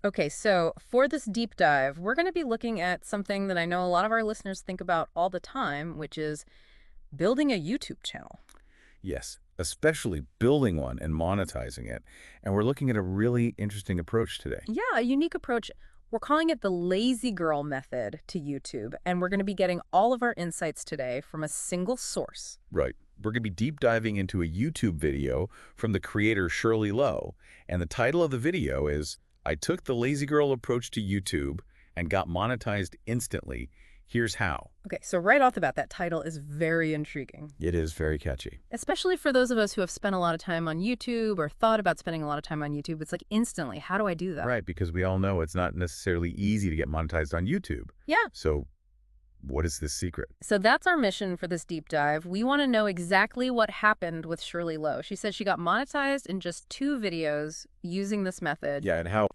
Okay, so for this deep dive, we're going to be looking at something that I know a lot of our listeners think about all the time, which is building a YouTube channel. Yes, especially building one and monetizing it. And we're looking at a really interesting approach today. Yeah, a unique approach. We're calling it the lazy girl method to YouTube, and we're going to be getting all of our insights today from a single source. Right. We're going to be deep diving into a YouTube video from the creator Shirley Lowe. And the title of the video is, I took the lazy girl approach to YouTube and got monetized instantly. Here's how. Okay, so right off the bat, that title is very intriguing, It is very catchy. especially for those of us who have spent a lot of time on YouTube or thought about spending a lot of time on YouTube. It's like instantly, how do I do that? Right, because we all know it's not necessarily easy to get monetized on YouTube. Yeah. So what is this secret? So that's our mission for this deep dive. We want to know exactly what happened with Shirley Lowe. She said she got monetized in just 2 videos using this method. Yeah, and how?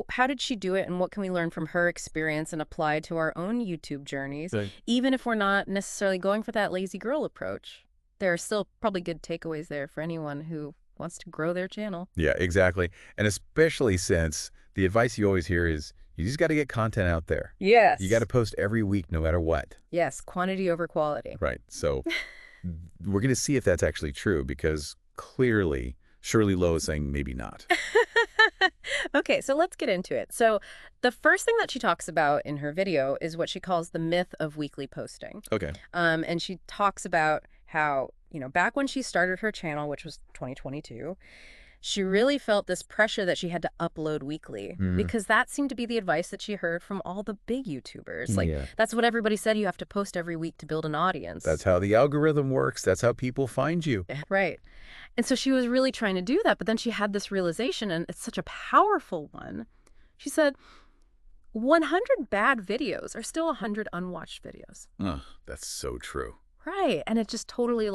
How did she do it, and what can we learn from her experience and apply to our own YouTube journeys? Right. Even if we're not necessarily going for that lazy girl approach, there are still probably good takeaways there for anyone who wants to grow their channel. Yeah, exactly. And especially since the advice you always hear is you just got to get content out there. Yes. You got to post every week no matter what. Yes, quantity over quality. Right. So we're going to see if that's actually true because clearly Shirley Lowe is saying maybe not. Okay, so let's get into it. So the first thing that she talks about in her video is what she calls the myth of weekly posting. Okay. And she talks about how, back when she started her channel, which was 2022, she really felt this pressure that she had to upload weekly because that seemed to be the advice that she heard from all the big YouTubers. Like, Yeah. that's what everybody said, you have to post every week to build an audience. That's how the algorithm works. That's how people find you. Right. And so she was really trying to do that, but then she had this realization, and it's such a powerful one. She said, 100 bad videos are still 100 unwatched videos. Ugh, that's so true. Right. And it just totally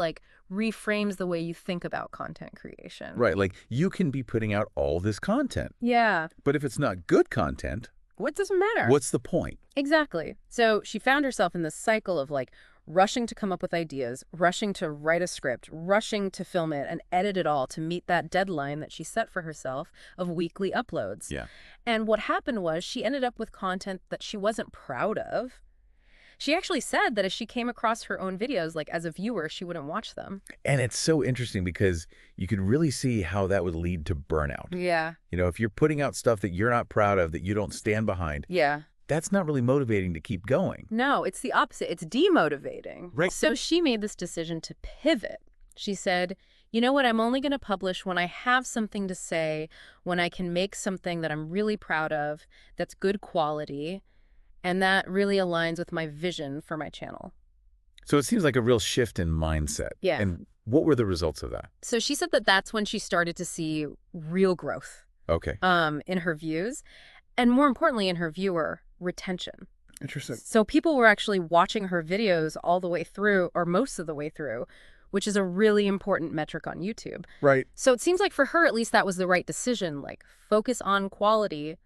reframes the way you think about content creation. Right. Like you can be putting out all this content, Yeah. but if it's not good content, What doesn't matter? what's the point? Exactly. So she found herself in this cycle of rushing to come up with ideas, rushing to write a script, rushing to film it and edit it all to meet that deadline that she set for herself of weekly uploads. Yeah. And what happened was she ended up with content that she wasn't proud of. She actually said that if she came across her own videos, as a viewer, she wouldn't watch them. And it's so interesting because you could really see how that would lead to burnout. Yeah. If you're putting out stuff that you're not proud of, that you don't stand behind, Yeah. that's not really motivating to keep going. No, it's the opposite. It's demotivating. Right. So she made this decision to pivot. She said, you know what, I'm only going to publish when I have something to say, when I can make something that I'm really proud of, that's good quality, and that really aligns with my vision for my channel. So it seems like a real shift in mindset. Yeah. And what were the results of that? So she said that that's when she started to see real growth Okay. in her views, and more importantly, in her viewer retention. Interesting. So people were actually watching her videos all the way through, or most of the way through, which is a really important metric on YouTube. Right. So it seems like for her, at least that was the right decision. Focus on quality,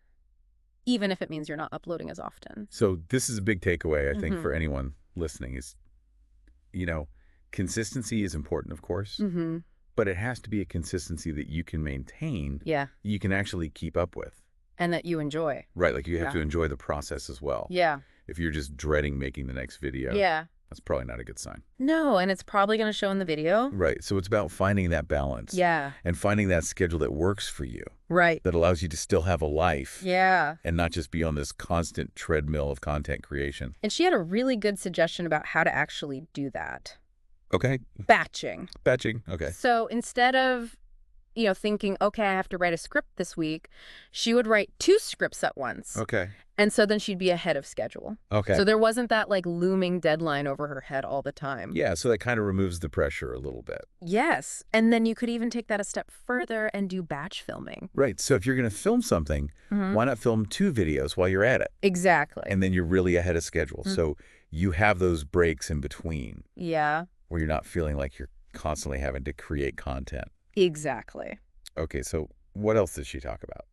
even if it means you're not uploading as often. So this is a big takeaway, I think, for anyone listening is, consistency is important, of course, but it has to be a consistency that you can maintain, Yeah. you can actually keep up with. And that you enjoy. Right. Like you have Yeah. to enjoy the process as well. Yeah. If you're just dreading making the next video, Yeah. that's probably not a good sign. No, and it's probably going to show in the video. Right. So it's about finding that balance. Yeah. And finding that schedule that works for you, Right. that allows you to still have a life. Yeah. And not just be on this constant treadmill of content creation. And she had a really good suggestion about how to actually do that. Okay. Batching. Batching. Okay. So instead of, thinking, okay, I have to write a script this week, she would write 2 scripts at once. Okay. And so then she'd be ahead of schedule. Okay. So there wasn't that looming deadline over her head all the time. Yeah. So that kind of removes the pressure a little bit. Yes. And then you could even take that a step further and do batch filming. Right. So if you're going to film something, why not film 2 videos while you're at it? Exactly. And then you're really ahead of schedule. So you have those breaks in between Yeah, where you're not feeling like you're constantly having to create content. exactly. Okay. So what else did she talk about?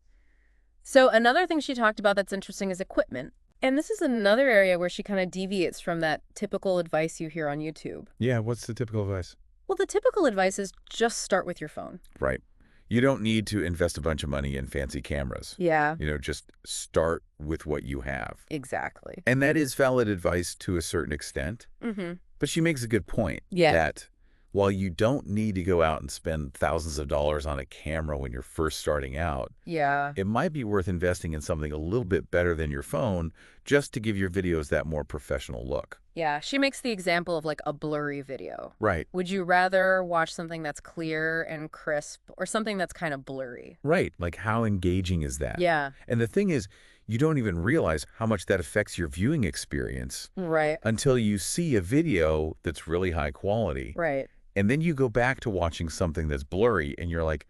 So another thing she talked about that's interesting is equipment. And this is another area where she kind of deviates from that typical advice you hear on YouTube. Yeah. What's the typical advice? Well, the typical advice is just start with your phone. Right. You don't need to invest a bunch of money in fancy cameras. Yeah, Just start with what you have. exactly. And that is valid advice to a certain extent. Mm-hmm. But she makes a good point Yeah. that while you don't need to go out and spend thousands of dollars on a camera when you're first starting out, Yeah. it might be worth investing in something a little bit better than your phone just to give your videos that more professional look. Yeah. She makes the example of like a blurry video. Right. Would you rather watch something that's clear and crisp or something that's kind of blurry? Right. Like, how engaging is that? Yeah. And the thing is, you don't even realize how much that affects your viewing experience Right. until you see a video that's really high quality. Right. And then you go back to watching something that's blurry and you're like,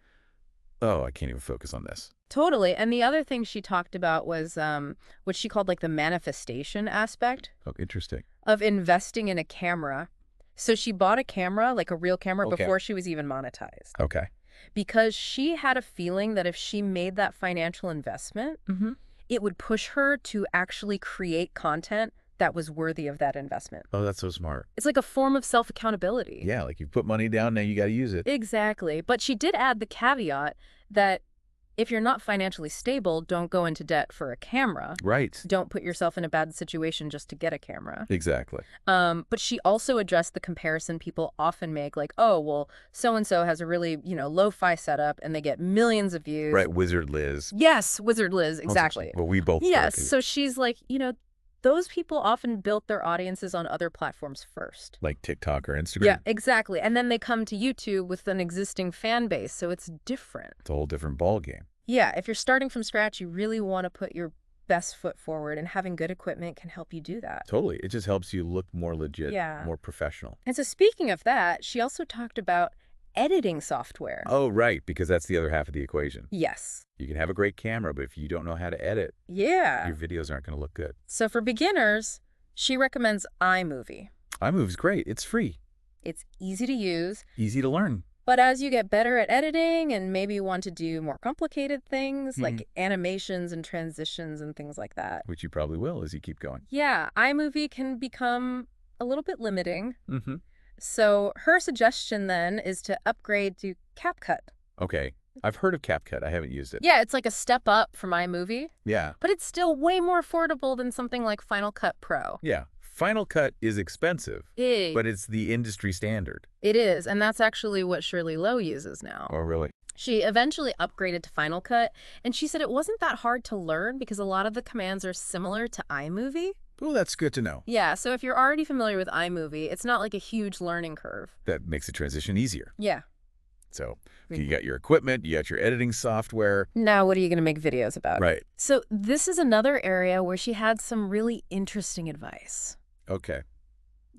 oh, I can't even focus on this. Totally. And the other thing she talked about was what she called like the manifestation aspect Oh, interesting. of investing in a camera. So she bought a camera, like a real camera, Okay. before she was even monetized. Okay. Because she had a feeling that if she made that financial investment, it would push her to actually create content that was worthy of that investment. Oh, that's so smart. It's like a form of self-accountability. Yeah, like you put money down, now you got to use it. Exactly. But she did add the caveat that if you're not financially stable, don't go into debt for a camera. Right. Don't put yourself in a bad situation just to get a camera. Exactly. But she also addressed the comparison people often make, like, oh, well, so-and-so has a really, lo-fi setup and they get millions of views. Right, Wizard Liz. Yes, Wizard Liz, exactly. Well, we both Yes, started. so she's like, those people often built their audiences on other platforms first. Like TikTok or Instagram. Yeah, exactly. And then they come to YouTube with an existing fan base, so it's different. It's a whole different ball game. Yeah, if you're starting from scratch, you really want to put your best foot forward, and having good equipment can help you do that. Totally. It just helps you look more legit, Yeah. more professional. And so speaking of that, she also talked about editing software. Oh, right, because that's the other half of the equation. Yes. You can have a great camera, but if you don't know how to edit, Yeah. your videos aren't going to look good. So for beginners, she recommends iMovie. iMovie's great. It's free. It's easy to use, Easy to learn. but as you get better at editing and maybe want to do more complicated things like animations and transitions and things like that, Which you probably will as you keep going. yeah, iMovie can become a little bit limiting. Mm-hmm. So her suggestion then is to upgrade to CapCut. Okay. I've heard of CapCut. I haven't used it. Yeah, it's like a step up from iMovie, Yeah. but it's still way more affordable than something like Final Cut Pro. Yeah. Final Cut is expensive, It but it's the industry standard. is, and that's actually what Shirley Lowe uses now. Oh, really? She eventually upgraded to Final Cut, and she said it wasn't that hard to learn because a lot of the commands are similar to iMovie. Well, that's good to know. Yeah, so if you're already familiar with iMovie, it's not like a huge learning curve. That makes the transition easier. Yeah. So you got your equipment, you got your editing software. Now what are you going to make videos about? Right. So this is another area where she had some really interesting advice. Okay.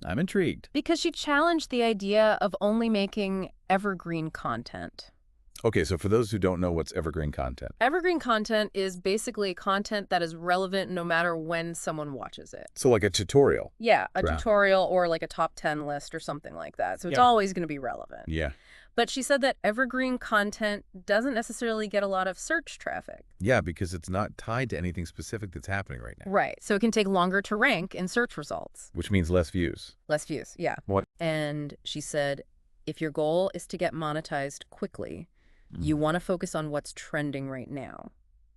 I'm intrigued. Because she challenged the idea of only making evergreen content. Okay, so for those who don't know what's evergreen content. Evergreen content is basically content that is relevant no matter when someone watches it. So like a tutorial. Yeah, a Right. tutorial or like a top 10 list or something like that. So it's Yeah. always going to be relevant. Yeah. But she said that evergreen content doesn't necessarily get a lot of search traffic. Yeah, because it's not tied to anything specific that's happening right now. Right. So it can take longer to rank in search results. Which means less views. Less views, yeah. What? And she said, if your goal is to get monetized quickly, you want to focus on what's trending right now.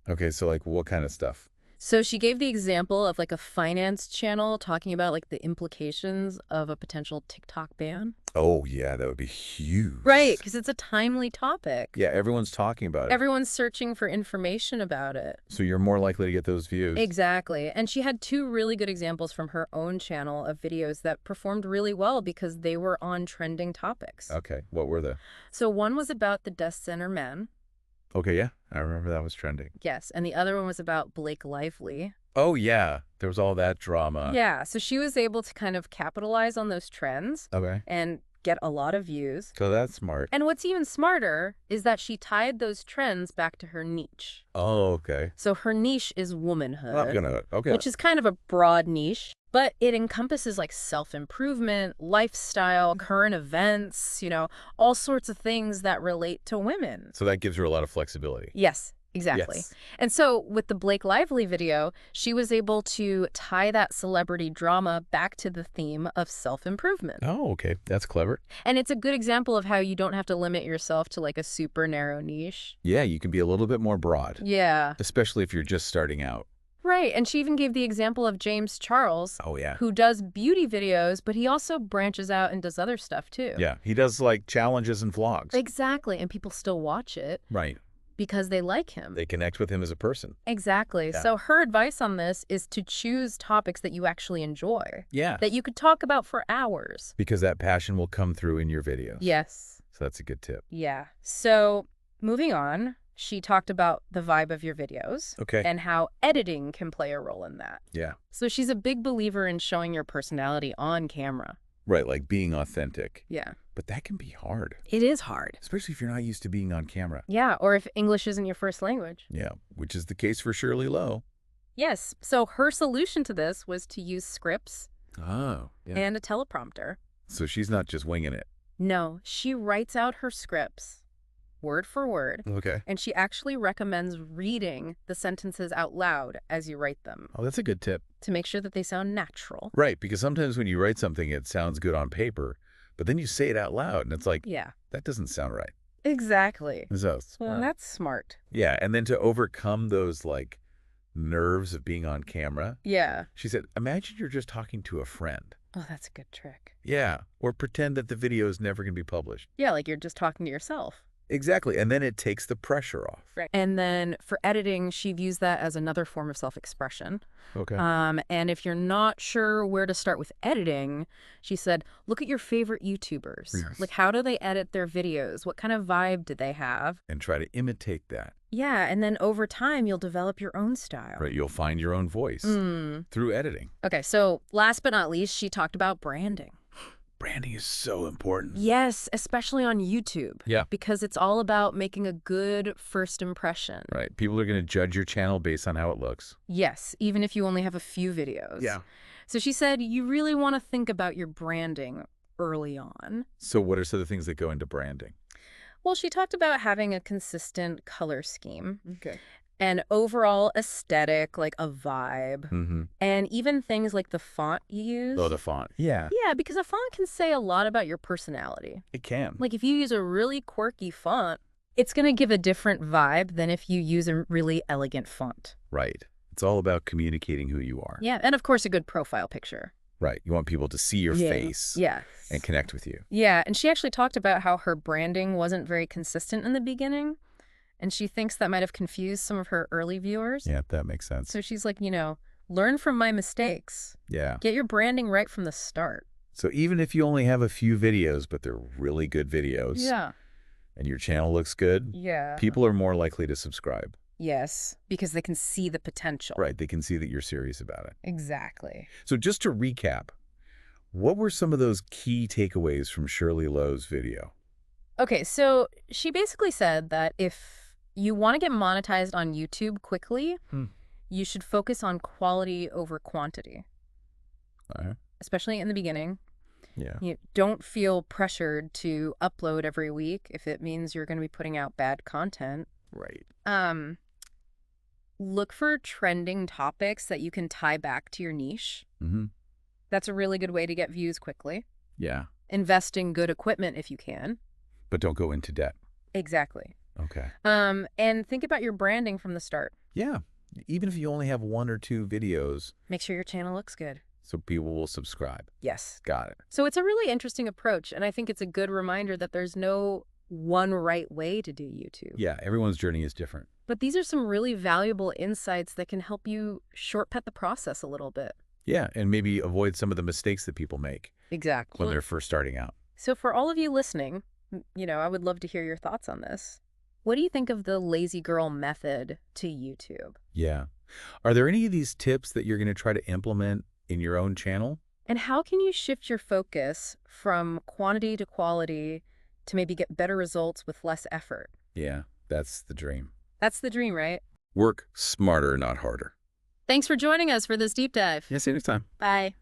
Okay, so like what kind of stuff? So she gave the example of like a finance channel talking about like the implications of a potential TikTok ban. Oh, yeah, that would be huge. Right, because it's a timely topic. Yeah, everyone's talking about it. Everyone's searching for information about it. So you're more likely to get those views. Exactly. And she had two really good examples from her own channel of videos that performed really well because they were on trending topics. Okay, what were they? So one was about the Death Center men. Okay, yeah, I remember that was trending. Yes. And the other one was about Blake Lively. Oh, yeah, there was all that drama. Yeah. So she was able to kind of capitalize on those trends Okay, and get a lot of views. so that's smart. And what's even smarter is that she tied those trends back to her niche. Oh, okay. So her niche is womanhood, Okay. which is kind of a broad niche, but it encompasses like self-improvement, lifestyle, current events, all sorts of things that relate to women. So that gives her a lot of flexibility. Yes, Exactly. Yes. And so with the Blake Lively video, she was able to tie that celebrity drama back to the theme of self-improvement. Oh, okay. That's clever. And it's a good example of how you don't have to limit yourself to like a super narrow niche. Yeah, you can be a little bit more broad, Yeah. especially if you're just starting out. Right. And she even gave the example of James Charles, Oh, yeah. who does beauty videos, but he also branches out and does other stuff too. Yeah, he does like challenges and vlogs. Exactly. And people still watch it Right. because they like him. They connect with him as a person. Exactly. Yeah. So her advice on this is to choose topics that you actually enjoy, Yeah. that you could talk about for hours. Because that passion will come through in your videos. Yes. So that's a good tip. Yeah. So moving on, she talked about the vibe of your videos Okay. and how editing can play a role in that. Yeah. So she's a big believer in showing your personality on camera. Right, like being authentic. Yeah. But that can be hard, It is hard. especially if you're not used to being on camera. Yeah, or if English isn't your first language. Yeah, which is the case for Shirley Lowe. Yes. So her solution to this was to use scripts Oh, yeah. and a teleprompter. So she's not just winging it. No, she writes out her scripts word for word, Okay. and she actually recommends reading the sentences out loud as you write them Oh, that's a good tip. to make sure that they sound natural. Right, because sometimes when you write something, it sounds good on paper, but then you say it out loud, and it's like, Yeah, that doesn't sound right. exactly. So, Well, that's smart. yeah, and then to overcome those, like, nerves of being on camera, Yeah. she said, imagine you're just talking to a friend. Oh, that's a good trick. Yeah, or pretend that the video is never going to be published. Yeah, like you're just talking to yourself. Exactly, and then it takes the pressure off. Right. And then for editing, she views that as another form of self-expression. Okay. And if you're not sure where to start with editing, she said, look at your favorite YouTubers. Yes. Like, how do they edit their videos? What kind of vibe do they have? And try to imitate that. Yeah, and then over time, you'll develop your own style. Right, you'll find your own voice through editing. Okay, so last but not least, she talked about branding. Branding is so important. Yes, especially on YouTube. Yeah. Because it's all about making a good first impression. Right, people are going to judge your channel based on how it looks. Yes, even if you only have a few videos. So she said you really want to think about your branding early on. So what are some of the things that go into branding? Well, she talked about having a consistent color scheme, Okay. an overall aesthetic, like a vibe, Mm-hmm. and even things like the font you use. Oh, the font. Yeah, Yeah, because a font can say a lot about your personality. it can. Like if you use a really quirky font, it's going to give a different vibe than if you use a really elegant font. Right. It's all about communicating who you are. Yeah, and of course a good profile picture. Right. You want people to see your face Yes. and connect with you. Yeah, and she actually talked about how her branding wasn't very consistent in the beginning, and she thinks that might have confused some of her early viewers. Yeah, that makes sense. So she's like, learn from my mistakes. Yeah. Get your branding right from the start. So even if you only have a few videos, but they're really good videos, Yeah. and your channel looks good, Yeah. people are more likely to subscribe. Yes, because they can see the potential. Right. They can see that you're serious about it. Exactly. So just to recap, what were some of those key takeaways from Shirley Lowe's video? Okay, so she basically said that if you want to get monetized on YouTube quickly, you should focus on quality over quantity, especially in the beginning. Yeah. You don't feel pressured to upload every week if it means you're going to be putting out bad content. Right. Look for trending topics that you can tie back to your niche. Mm-hmm. That's a really good way to get views quickly. Yeah. Invest in good equipment if you can. But don't go into debt. Exactly. Okay. And think about your branding from the start. Yeah. Even if you only have 1 or 2 videos, Make sure your channel looks good. so people will subscribe. Yes. Got it. So it's a really interesting approach, and I think it's a good reminder that there's no one right way to do YouTube. Yeah. Everyone's journey is different. But these are some really valuable insights that can help you shortcut the process a little bit. Yeah. And maybe avoid some of the mistakes that people make Exactly. when they're first starting out. So for all of you listening, I would love to hear your thoughts on this. What do you think of the lazy girl method to YouTube? Yeah. Are there any of these tips that you're going to try to implement in your own channel? And how can you shift your focus from quantity to quality to maybe get better results with less effort? Yeah. That's the dream. That's the dream, right? Work smarter, not harder. Thanks for joining us for this deep dive. Yeah, see you next time. Bye.